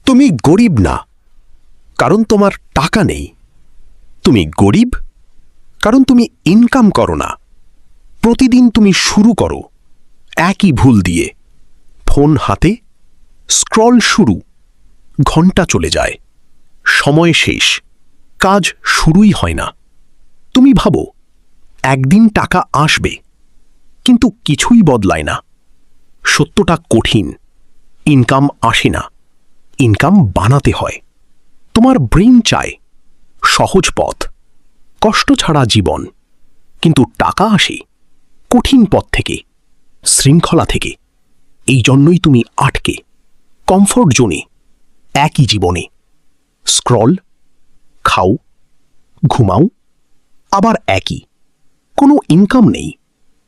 তুমি গরিব না কারণ তোমার টাকা নেই, তুমি গরিব কারণ তুমি ইনকাম করো না। প্রতিদিন তুমি শুরু করো একই ভুল দিয়ে। ফোন হাতে, স্ক্রল শুরু, ঘন্টা চলে যায়, সময় শেষ, কাজ শুরুই হয় না। তুমি ভাবো একদিন টাকা আসবে, কিন্তু কিছুই বদলায় না। সত্যটা কঠিন, ইনকাম আসে না, ইনকাম বানাতে হয়। তোমার ব্রেইন চায় সহজ পথ, কষ্ট ছাড়া জীবন, কিন্তু টাকা আসে কঠিন পথ থেকে, শৃঙ্খলা থেকে। এই জন্যই তুমি আটকে কমফোর্ট জোনে, একই জীবনে। স্ক্রল, খাও, ঘুমাও, আবার একই। কোনো ইনকাম নেই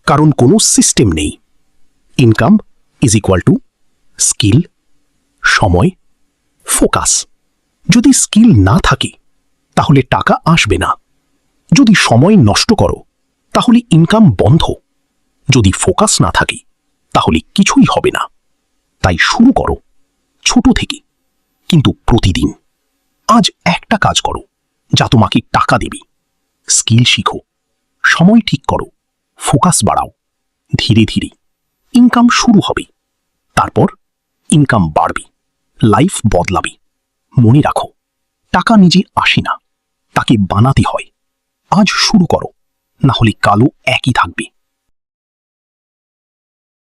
কারণ কোনো সিস্টেম নেই। Income is equal to skill, সময়, ফোকাস। যদি স্কিল না থাকে তাহলে টাকা আসবে না। যদি সময় নষ্ট করো তাহলে ইনকাম বন্ধ। যদি ফোকাস না থাকে তাহলে কিছুই হবে না। তাই শুরু করো ছোট থেকে, কিন্তু প্রতিদিন। আজ একটা কাজ করো যা তোমাকে টাকা দেবে। স্কিল শিখো, সময় ঠিক করো, ফোকাস বাড়াও। ধীরে ধীরে ইনকাম শুরু হবে, তারপর ইনকাম বাড়বে, লাইফ বদলাবে। মনে রাখো, টাকা নিজে আসে না, তাকে বানাতে হয়। আজ শুরু করো, না হলে কালও একই থাকবে।